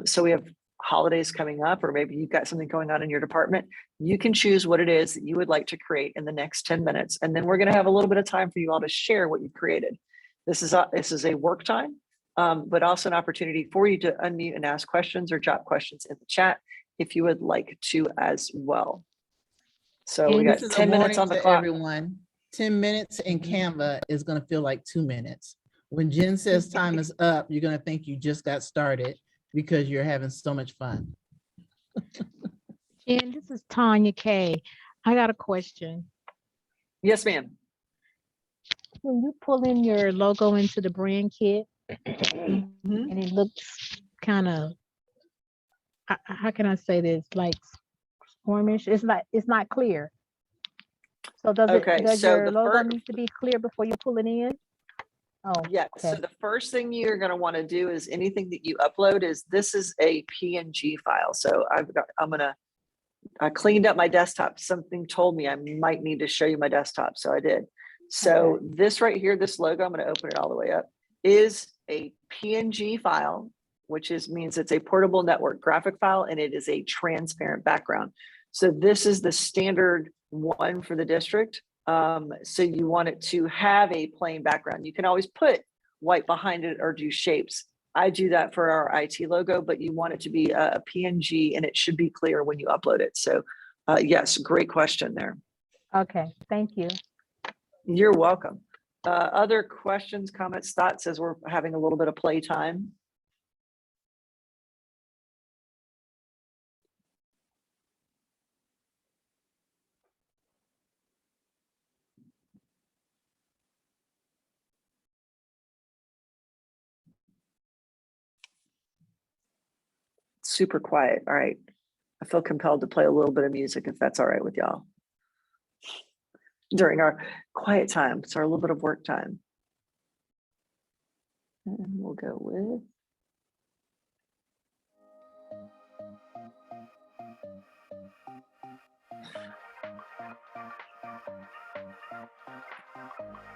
So we have holidays coming up, or maybe you've got something going on in your department. You can choose what it is that you would like to create in the next 10 minutes. And then we're going to have a little bit of time for you all to share what you created. This is a work time, but also an opportunity for you to unmute and ask questions or jot questions in the chat if you would like to as well. So we got 10 minutes on the clock. Everyone, 10 minutes in Canva is going to feel like 2 minutes. When Jen says time is up, you're going to think you just got started because you're having so much fun. Jen, this is Tanya K. I got a question. Yes, ma'am. When you pull in your logo into the brand kit, and it looks kind of, how can I say this? Like squirmish. It's not clear. So does your logo need to be clear before you pull it in? Oh, yeah. Okay. So the first thing you're going to want to do is anything that you upload this is a PNG file. So I cleaned up my desktop. Something told me I might need to show you my desktop. So I did. So okay. This right here, this logo, I'm going to open it all the way up, is a PNG file, which means it's a portable network graphic file, and it is a transparent background. So this is the standard one for the district. So you want it to have a plain background. You can always put white behind it or do shapes. I do that for our IT logo, but you want it to be a PNG, and it should be clear when you upload it. So yes, great question there. Okay, thank you. You're welcome. Other questions, comments, thoughts as we're having a little bit of playtime? Super quiet. All right. I feel compelled to play a little bit of music if that's all right with y'all during our quiet time. So our little bit of work time. And we'll go with.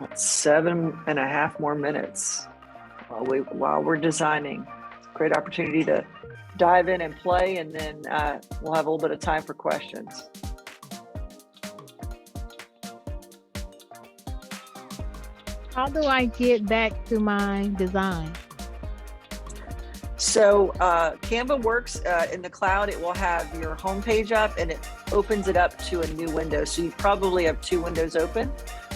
That's 7.5 more minutes while we're designing. It's a great opportunity to dive in and play, and then we'll have a little bit of time for questions. How do I get back to my design? So Canva works in the cloud. It will have your homepage up and it opens it up to a new window. So you probably have 2 windows open,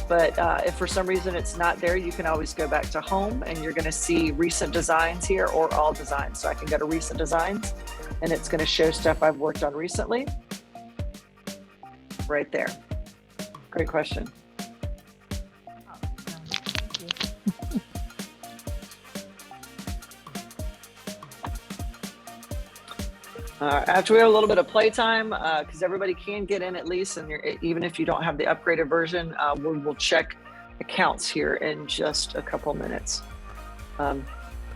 but if for some reason it's not there, you can always go back to home and you're going to see recent designs here or all designs. So I can go to recent designs and it's going to show stuff I've worked on recently right there. Great question. After we have a little bit of playtime, because everybody can get in at least, and even if you don't have the upgraded version, we'll check accounts here in just a couple minutes.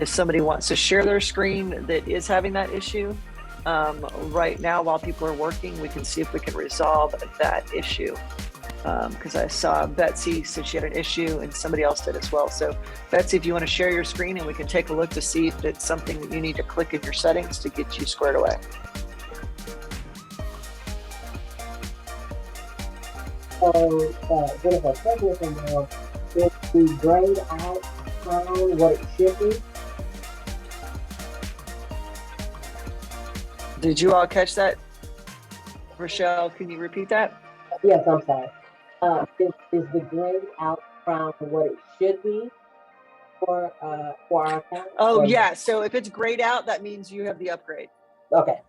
If somebody wants to share their screen that is having that issue, right now while people are working, we can see if we can resolve that issue. Because I saw Betsy said she had an issue and somebody else did as well. So Betsy, if you want to share your screen and we can take a look to see if it's something that you need to click in your settings to get you squared away. So, Jennifer, correct me if I'm wrong, if we grade out from what it should be, Did you all catch that? Rochelle, can you repeat that? yes, I'm sorry. Is the grade out from what it should be for our account? Oh Or- yeah, so if it's grayed out, that means you have the upgrade. Okay,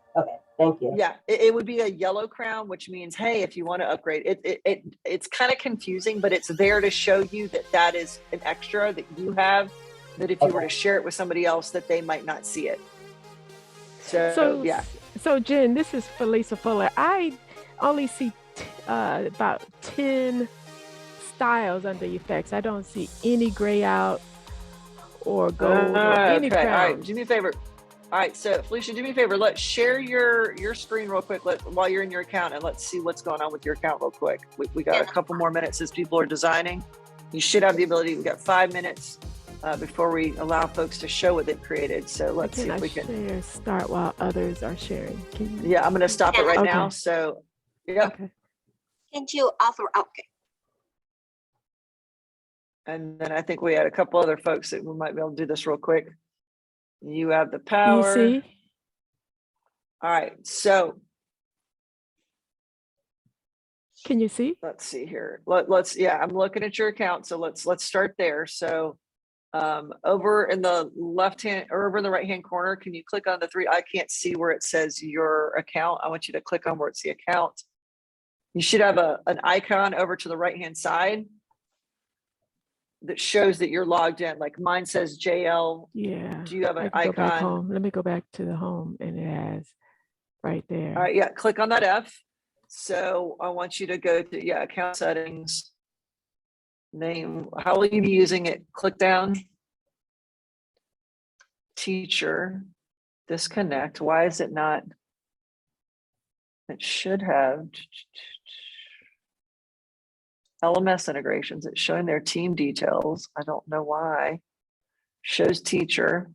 thank you. Yeah, it would be a yellow crown, which means, hey, if you want to upgrade, it's kind of confusing, but it's there to show you that that is an extra that you have, that if you were to share it with somebody else, that they might not see it. So yeah. So Jen, this is Felisa Fuller. I only see about 10 styles under effects. I don't see any gray out or gold or any Okay, all right, crowns. do me a favor. All right, so Felicia, do me a favor. Let's share your screen real quick while you're in your account, and let's see what's going on with your account real quick. We got a couple more minutes as people are designing. You should have the ability. We got 5 minutes before we allow folks to show what they've created. So let's see if we can share start while others are sharing. Can you? Yeah, I'm going to stop it right Okay. now. So yeah. Okay. Can you author? Okay. And then I think we had a couple other folks that we might be able to do this real quick. You have the Can power. you see? All right, so Can you see? let's see here. Let's yeah, I'm looking at your account. So let's start there. So over in the left hand or over in the right hand corner, can you click on the 3? I can't see where it says your account. I want you to click on where it's the account. You should have an icon over to the right hand side that shows that you're logged in. Like mine says JL. Yeah. Do you have I an can go back icon? home. Let me go back to the home, and it has right there. All right, yeah, click on that F. So I want you to go to, yeah, account settings, name, how will you be using it? Click down. Teacher, disconnect. Why is it not? It should have LMS integrations. It's showing their team details. I don't know why. Shows teacher.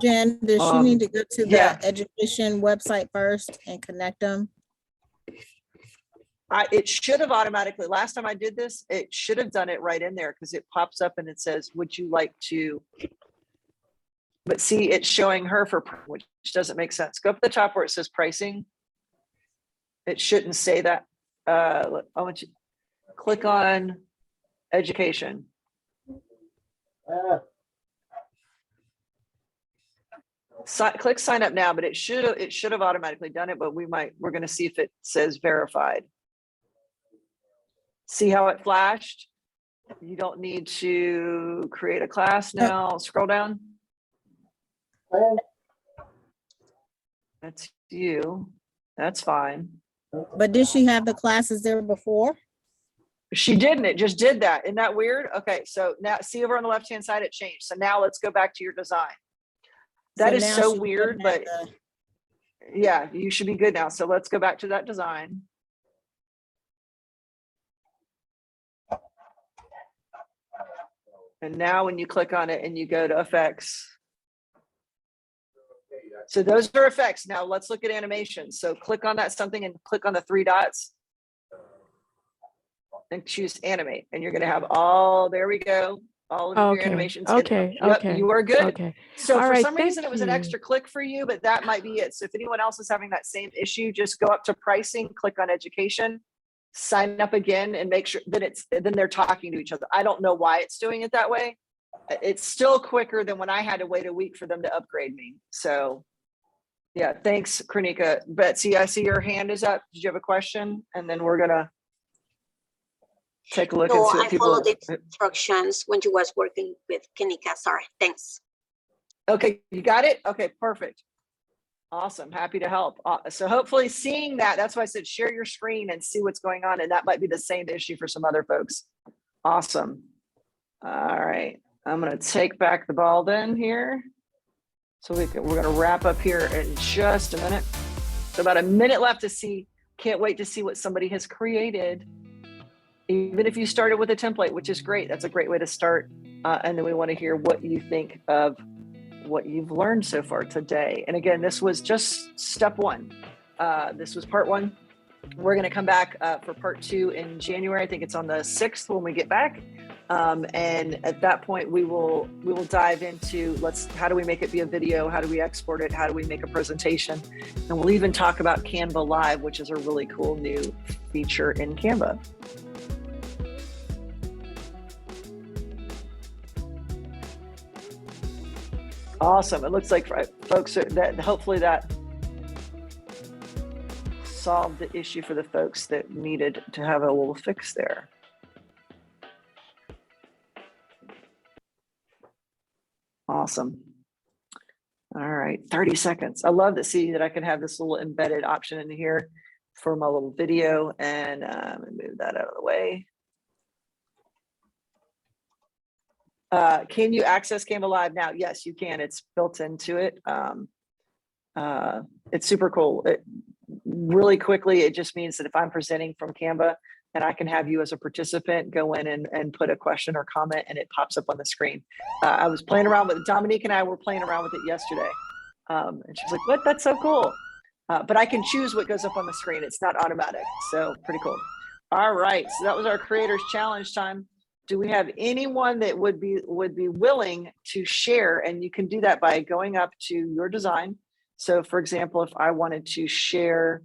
Jen, does she need to go to the yeah. education website first and connect them? It should have automatically, last time I did this, it should have done it right in there because it pops up and it says, would you like to, but see, it's showing her for, which doesn't make sense. Go up to the top where it says pricing. It shouldn't say that. I want you to click on education. Click sign up now, but it should have automatically done it, but we're going to see if it says verified. See how it flashed? You don't need to create a class now. Scroll down. That's you. That's fine. But did she have the classes there before? She didn't. It just did that. Isn't that weird? Okay, so now see over on the left-hand side, it changed. So now let's go back to your design. That is now so she's weird, looking at but yeah, you should be good now. So let's go back to that design. And now when you click on it and you go to effects. So those are effects. Now let's look at animation. So click on that something and click on the 3 dots. And choose animate. And you're going to have all, there we go. All of your animations. Okay. Yep, Okay. you are good. Okay. So All for right, some reason, it was an thank extra click for you, but that might be it. So if anyone else is having that same issue, just go up to pricing, click on education, sign up again, and make sure that then they're talking to each other. I don't know why it's doing it that way. It's still quicker than when I had to wait a week for them to upgrade me. So yeah, thanks, Kranika. Betsy, I see your hand is up. Did you have a question? And then we're gonna take a look and No, see what I people. followed the instructions when you was working with Kanika. Sorry, thanks. Okay, you got it? Okay, perfect. Awesome, happy to help. So hopefully seeing that's why I said share your screen and see what's going on. And that might be the same issue for some other folks. Awesome. All right, I'm gonna take back the ball then here. So we're gonna wrap up here in just a minute. So about a minute left to see. Can't wait to see what somebody has created. Even if you started with a template, which is great, that's a great way to start. And then we want to hear what you think of what you've learned so far today. And again, this was just step 1. This was part 1. We're going to come back for part 2 in January. I think it's on the 6th when we get back. And at that point, we will dive into how do we make it be a video? How do we export it? How do we make a presentation? And we'll even talk about Canva Live, which is a really cool new feature in Canva. Awesome. It looks like folks hopefully that solved the issue for the folks that needed to have a little fix there. Awesome. All right, 30 seconds. I love to see that I can have this little embedded option in here for my little video, and move that out of the way. Can you access Canva Live now? Yes, you can. It's built into it. It's super cool. Really quickly, it just means that if I'm presenting from Canva and I can have you as a participant go in and put a question or comment, and it pops up on the screen. I was playing around with Dominique and I were playing around with it yesterday. And she's like, what? That's so cool. But I can choose what goes up on the screen. It's not automatic. So pretty cool. All right. So that was our Creators Challenge time. Do we have anyone that would be willing to share? And you can do that by going up to your design. So for example, if I wanted to share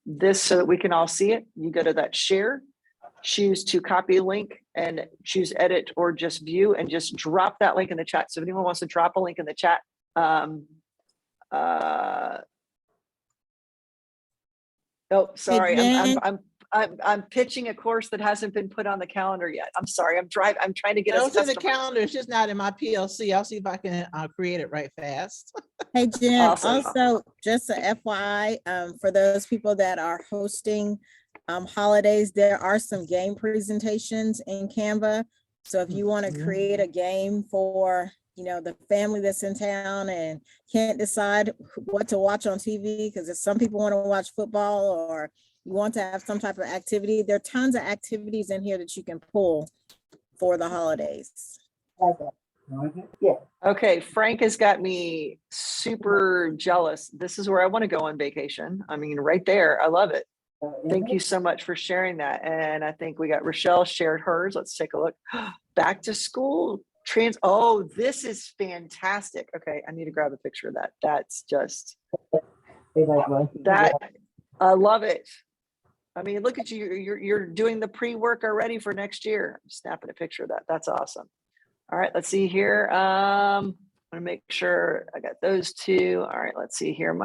this so that we can all see it, you go to that share, choose to copy link and choose edit or just view, and just drop that link in the chat. So if anyone wants to drop a link in the chat, oh, sorry, I'm pitching a course that hasn't been put on the calendar yet. I'm sorry. I'm trying to get us It's in the calendar. It's just not in my PLC. I'll see if I can create it right fast. Hey, Jen, Awesome. also just a FYI, for those people that are hosting holidays, there are some game presentations in Canva. So if you want to create a game for, the family that's in town and can't decide what to watch on TV, because if some people want to watch football or you want to have some type of activity, there are tons of activities in here that you can pull for the holidays. Yeah. Okay, Frank has got me super jealous. This is where I want to go on vacation. I mean, right there. I love it. Thank you so much for sharing that. And I think we got Rochelle shared hers. Let's take a look. Back to school oh, this is fantastic. Okay, I need to grab a picture of that. That's just that. I love it. I mean, look at you. You're doing the pre-work already for next year. I'm snapping a picture of that. That's awesome. All right, let's see here. I'm gonna make sure I got those two. All right, let's see here.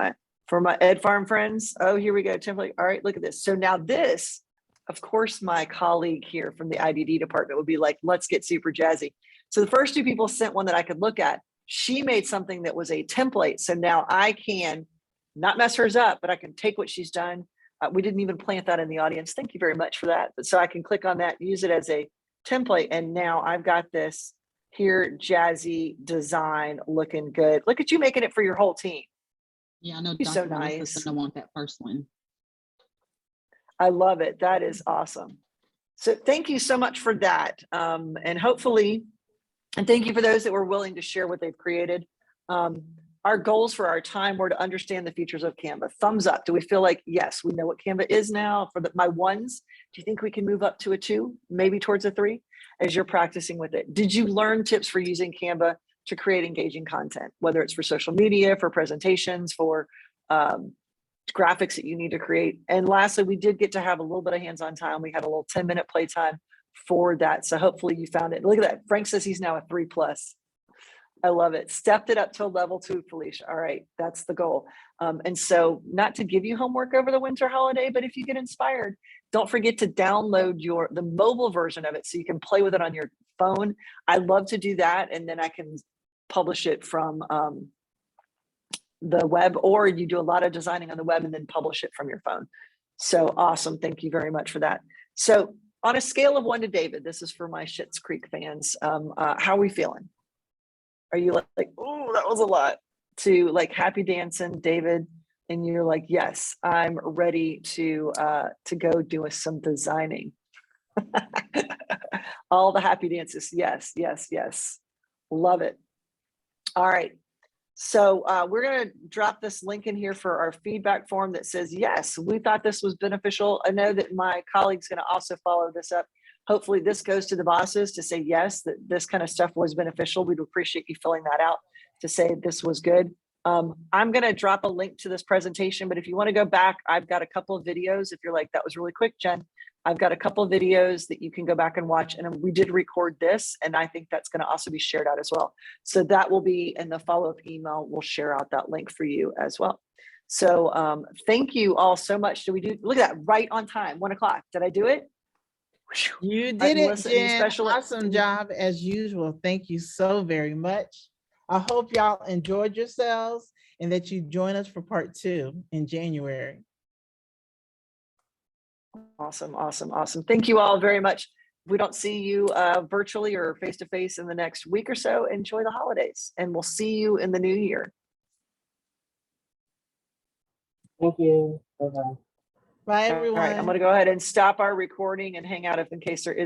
For my Ed Farm friends. Oh, here we go. Template. All right, look at this. So now this, of course, my colleague here from the IBD department would be like, let's get super jazzy. So the first two people sent one that I could look at. She made something that was a template. So now I can not mess hers up, but I can take what she's done. We didn't even plant that in the audience. Thank you very much for that. But so I can click on that, use it as a template. And now I've got this here, jazzy design looking good. Look at you making it for your whole team. Yeah, I know You're so Dr. Melissa nice. said I want that first one. I love it. That is awesome. So thank you so much for that. And hopefully, and thank you for those that were willing to share what they've created. Our goals for our time were to understand the features of Canva. Thumbs up. Do we feel like, yes, we know what Canva is now? For my ones, do you think we can move up to a 2, maybe towards a 3 as you're practicing with it? Did you learn tips for using Canva to create engaging content, whether it's for social media, for presentations, for graphics that you need to create? And lastly, we did get to have a little bit of hands-on time. We had a little 10-minute playtime for that. So hopefully you found it. Look at that. Frank says he's now a 3+. I love it. Stepped it up to a level 2, Felicia. All right, that's the goal. And so not to give you homework over the winter holiday, but if you get inspired, don't forget to download the mobile version of it so you can play with it on your phone. I love to do that. And then I can publish it from the web, or you do a lot of designing on the web and then publish it from your phone. So awesome. Thank you very much for that. So on a scale of 1 to David, this is for my Schitt's Creek fans. How are we feeling? Are you like, oh, that was a lot, to like happy dancing, David, and you're like, yes, I'm ready to go do some designing. All the happy dances. Yes, yes, yes. Love it. All right. So we're going to drop this link in here for our feedback form that says, yes, we thought this was beneficial. I know that my colleague's going to also follow this up. Hopefully this goes to the bosses to say, yes, that this kind of stuff was beneficial. We'd appreciate you filling that out to say this was good. I'm going to drop a link to this presentation, but if you want to go back, I've got a couple of videos. If you're like, that was really quick, Jen, I've got a couple of videos that you can go back and watch. And we did record this, and I think that's going to also be shared out as well. So that will be in the follow-up email. We'll share out that link for you as well. So thank you all so much. Look at that, right on time, 1 o'clock. Did I do it? You Right, did it, Melissa, any Jen. special- Awesome job as usual. Thank you so very much. I hope y'all enjoyed yourselves and that you join us for part 2 in January. Awesome, awesome, awesome. Thank you all very much. If we don't see you virtually or face-to-face in the next week or so, enjoy the holidays, and we'll see you in the new year. Thank you. Bye-bye. Bye, All everyone. right, I'm going to go ahead and stop our recording and hang out if in case there is